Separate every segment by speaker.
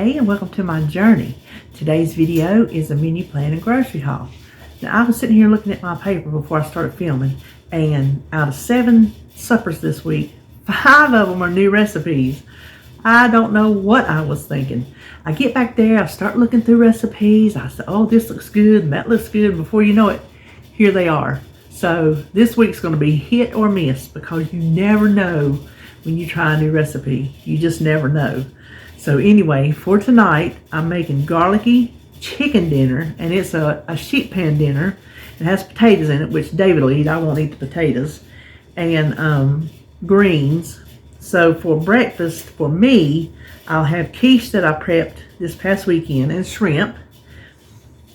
Speaker 1: Hey, and welcome to my journey. Today's video is a menu plan and grocery haul. Now, I was sitting here looking at my paper before I started filming, and out of 7 suppers this week, 5 of them are new recipes. I don't know what I was thinking. I get back there, I start looking through recipes. I say, oh, this looks good and that looks good. Before you know it, here they are. So this week's going to be hit or miss, because you never know when you try a new recipe. You just never know. So anyway, for tonight, I'm making garlicky chicken dinner, and it's a sheet pan dinner. It has potatoes in it, which David will eat. I won't eat the potatoes. And greens. So for breakfast, for me, I'll have quiche that I prepped this past weekend and shrimp.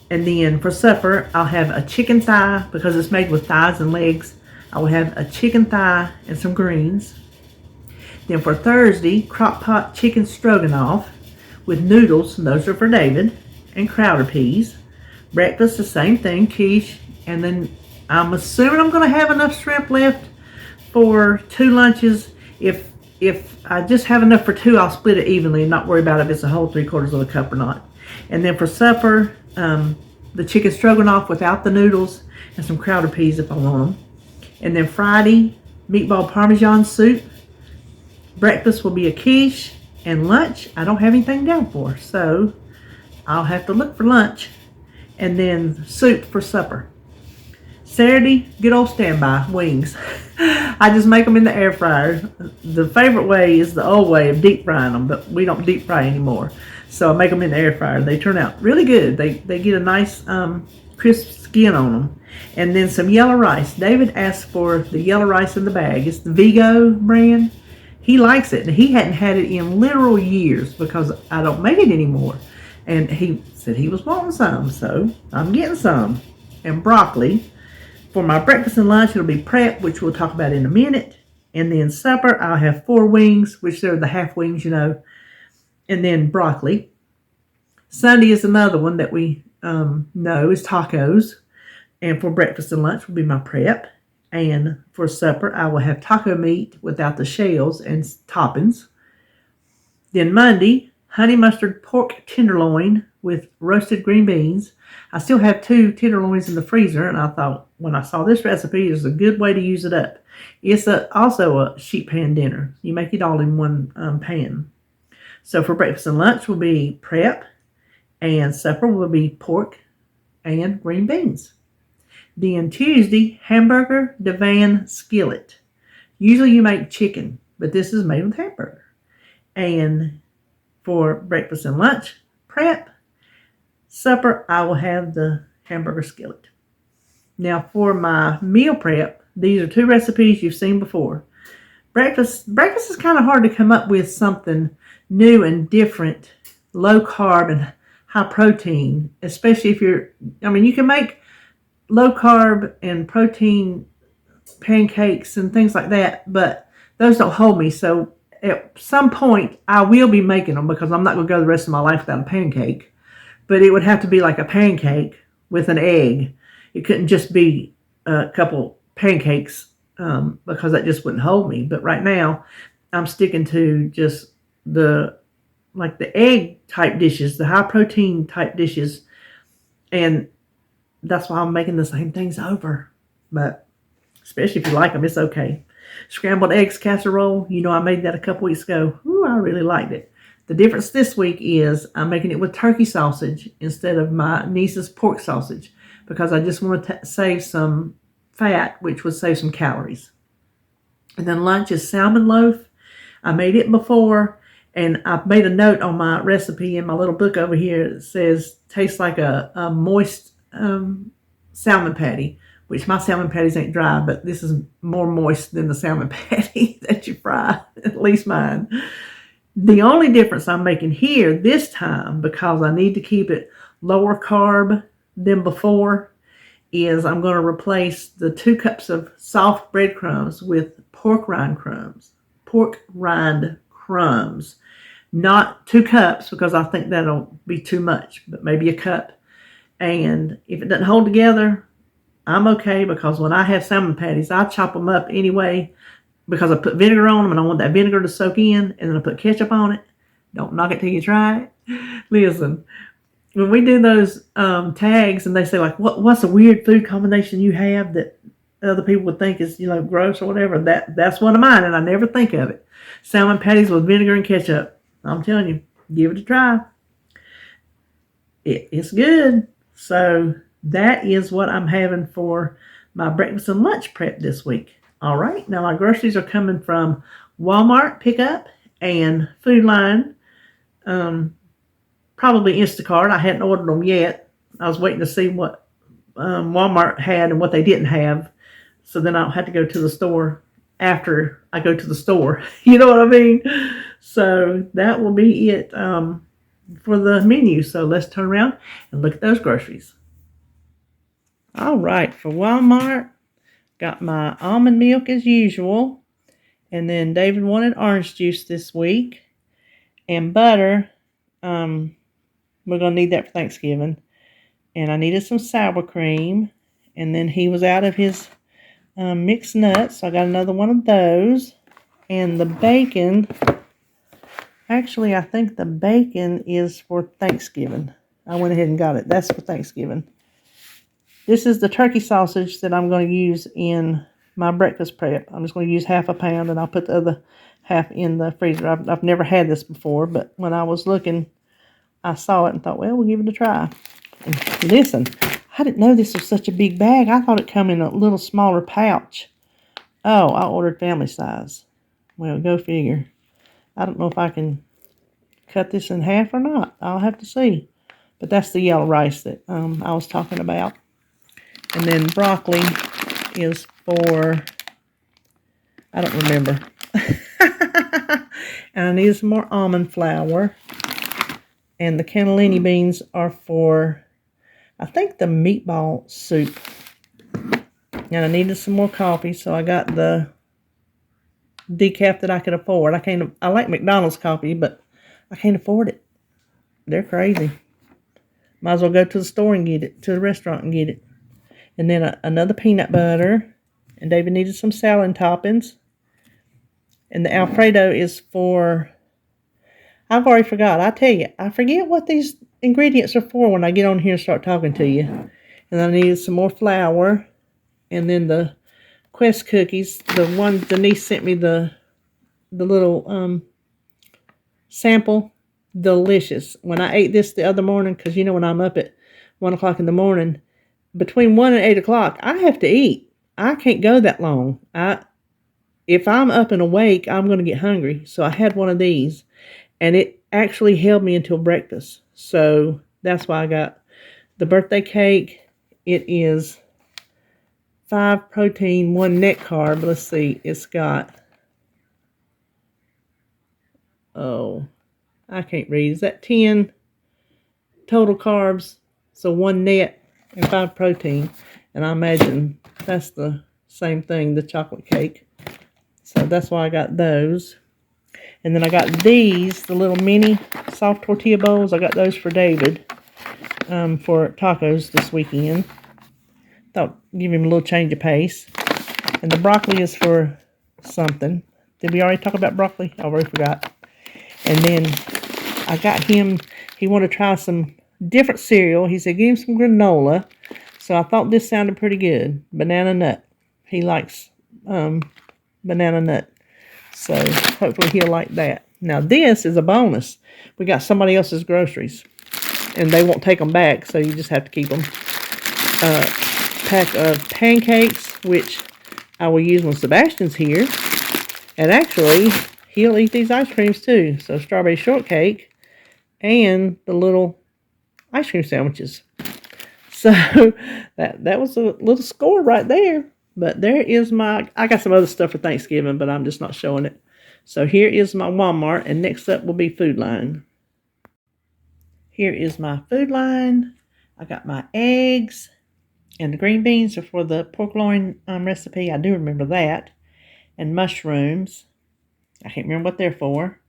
Speaker 1: And then for supper, I'll have a chicken thigh, because it's made with thighs and legs. I will have a chicken thigh and some greens. Then for Thursday, crock pot chicken stroganoff with noodles, and those are for David, and crowder peas. Breakfast, the same thing, quiche. And then I'm assuming I'm going to have enough shrimp left for 2 lunches. If I just have enough for 2, I'll split it evenly and not worry about if it's a whole 3/4 of a cup or not. And then for supper, the chicken stroganoff without the noodles and some crowder peas if I want them. And then Friday, meatball parmesan soup. Breakfast will be a quiche, and lunch I don't have anything down for, so I'll have to look for lunch. And then soup for supper. Saturday, good old standby, wings. I just make them in the air fryer. The favorite way is the old way of deep frying them, but we don't deep fry anymore. So I make them in the air fryer. They turn out really good. They get a nice crisp skin on them. And then some yellow rice. David asked for the yellow rice in the bag. It's the Vigo brand. He likes it, and he hadn't had it in literal years because I don't make it anymore. And he said he was wanting some, so I'm getting some. And broccoli. For my breakfast and lunch, it'll be prep, which we'll talk about in a minute. And then supper, I'll have 4 wings, which they're the half wings, you know. And then broccoli. Sunday is another one that we know is tacos. And for breakfast and lunch will be my prep. And for supper, I will have taco meat without the shells and toppings. Then Monday, honey mustard pork tenderloin with roasted green beans. I still have 2 tenderloins in the freezer, and I thought when I saw this recipe, it's a good way to use it up. It's also a sheet pan dinner. You make it all in one pan. So for breakfast and lunch will be prep, and supper will be pork and green beans. Then Tuesday, hamburger divan skillet. Usually you make chicken, but this is made with hamburger. And for breakfast and lunch, prep. Supper, I will have the hamburger skillet. Now for my meal prep, these are 2 recipes you've seen before. Breakfast is kind of hard to come up with something new and different, low carb and high protein, especially if you can make low carb and protein pancakes and things like that, but those don't hold me. So at some point I will be making them, because I'm not going to go the rest of my life without a pancake. But it would have to be like a pancake with an egg. It couldn't just be a couple pancakes, because that just wouldn't hold me. But right now I'm sticking to just the egg type dishes, the high protein type dishes, and that's why I'm making the same things over. But especially if you like them, it's okay. Scrambled eggs casserole. You know, I made that a couple weeks ago. Ooh, I really liked it. The difference this week is I'm making it with turkey sausage instead of my niece's pork sausage, because I just want to save some fat, which would save some calories. And then lunch is salmon loaf. I made it before, and I've made a note on my recipe in my little book over here that says tastes like a moist salmon patty, which my salmon patties ain't dry, but this is more moist than the salmon patty that you fry, at least mine. The only difference I'm making here this time, because I need to keep it lower carb than before, is I'm going to replace the 2 cups of soft breadcrumbs with pork rind crumbs. Pork rind crumbs. Not 2 cups, because I think that'll be too much, but maybe a cup. And if it doesn't hold together, I'm okay, because when I have salmon patties, I chop them up anyway, because I put vinegar on them and I want that vinegar to soak in, and then I put ketchup on it. Don't knock it till you try Listen, when we do those tags and they say like, what's a weird food combination you have that other people would think is, gross or whatever, that's one of mine, and I never think of it. Salmon patties with vinegar and ketchup. I'm telling you, give it a try. It's good. So that is what I'm having for my breakfast and lunch prep this week. All right, now my groceries are coming from Walmart pickup and Food Line. Probably Instacart. I hadn't ordered them yet. I was waiting to see what Walmart had and what they didn't have, so then I don't have to go to the store after I go to the store. You know what I mean? So that will be it for the menu. So let's turn around and look at those groceries. All right, for Walmart, got my almond milk as usual, and then David wanted orange juice this week, and butter. We're going to need that for Thanksgiving. And I needed some sour cream. And then he was out of his mixed nuts, so I got another one of those. And the bacon, actually, I think the bacon is for Thanksgiving. I went ahead and got it. That's for Thanksgiving. This is the turkey sausage that I'm going to use in my breakfast prep. I'm just going to use half a pound, and I'll put the other half in the freezer. I've never had this before, but when I was looking, I saw it and thought, well, we'll give it a try. And listen, I didn't know this was such a big bag. I thought it come in a little smaller pouch. Oh, I ordered family size. Well, go figure. I don't know if I can cut this in half or not. I'll have to see. But that's the yellow rice that I was talking about. And then broccoli is for, I don't remember. And I need some more almond flour. And the cannellini beans are for, I think, the meatball soup. And I needed some more coffee, so I got the decaf that I could afford. I like McDonald's coffee, but I can't afford it. They're crazy. Might as well go to the store and get it, to the restaurant and get it. And then another peanut butter. And David needed some salad toppings. And the Alfredo is for, I've already forgot. I tell you, I forget what these ingredients are for when I get on here and start talking to you. And I needed some more flour. And then the Quest cookies, the one Denise sent me the little sample, delicious. When I ate this the other morning, because when I'm up at 1 o'clock in the morning, between 1 and 8 o'clock, I have to eat. I can't go that long. If I'm up and awake, I'm going to get hungry. So I had one of these. And it actually held me until breakfast. So that's why I got the birthday cake. It is 5 protein, 1 net carb. Let's see. It's got, I can't read. Is that 10 total carbs? So 1 net and 5 protein. And I imagine that's the same thing, the chocolate cake. So that's why I got those. And then I got these, the little mini soft tortilla bowls. I got those for David for tacos this weekend. Thought give him a little change of pace. And the broccoli is for something. Did we already talk about broccoli? I already forgot. And then I got him, he wanted to try some different cereal. He said, give him some granola. So I thought this sounded pretty good. Banana nut. He likes banana nut. So hopefully he'll like that. Now this is a bonus. We got somebody else's groceries. And they won't take them back, so you just have to keep them. Pack of pancakes, which I will use when Sebastian's here. And actually, he'll eat these ice creams too. So strawberry shortcake and the little ice cream sandwiches. So that was a little score right there. But there is I got some other stuff for Thanksgiving, but I'm just not showing it. So here is my Walmart, and next up will be Food Line. Here is my Food Line. I got my eggs, and the green beans are for the pork loin recipe. I do remember that. And mushrooms. I can't remember what they're for.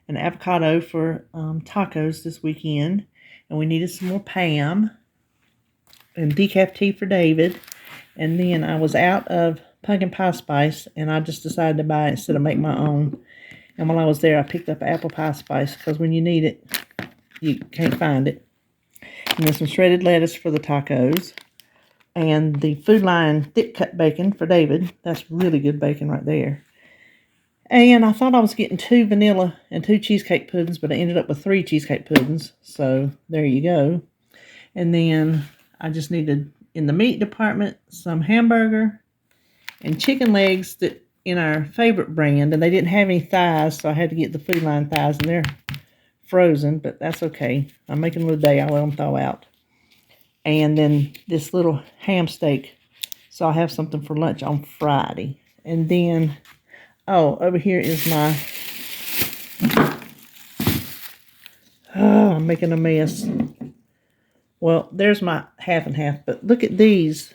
Speaker 1: An avocado for tacos this weekend. And we needed some more Pam. And decaf tea for David. And then I was out of pumpkin pie spice, and I just decided to buy it instead of make my own. And while I was there, I picked up apple pie spice, because when you need it, you can't find it. And then some shredded lettuce for the tacos. And the Food Line thick cut bacon for David. That's really good bacon right there. And I thought I was getting 2 vanilla and 2 cheesecake puddings, but I ended up with 3 cheesecake puddings. So there you go. And then I just needed, in the meat department, some hamburger and chicken legs that in our favorite brand. And they didn't have any thighs, so I had to get the Food Line thighs, and they're frozen, but that's okay. I'm making them today. I'll let them thaw out. And then this little ham steak, so I'll have something for lunch on Friday. And then, oh, over here is my, I'm making a mess. Well, there's my half and half, but look at these.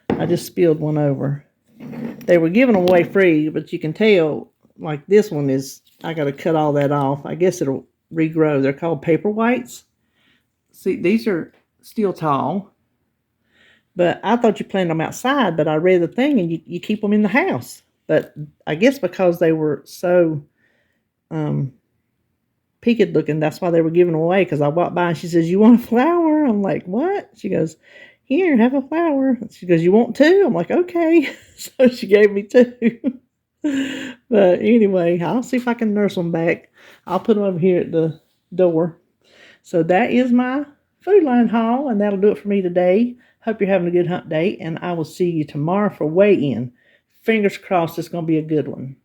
Speaker 1: I just spilled one over. They were given away free, but you can tell, like this one is, I got to cut all that off. I guess it'll regrow. They're called paper whites. See, these are still tall, but I thought you planted them outside, but I read the thing and you keep them in the house. But I guess because they were so peaked looking, that's why they were given away. Because I walked by and she says, "You want a flower?" I'm like, "What?" She goes, "Here, have a flower." She goes, "You want 2?" I'm like, "Okay." So she gave me 2. But anyway, I'll see if I can nurse them back. I'll put them over here at the door. So that is my Food Line haul, and that'll do it for me today. Hope you're having a good hump day, and I will see you tomorrow for weigh-in. Fingers crossed it's going to be a good one.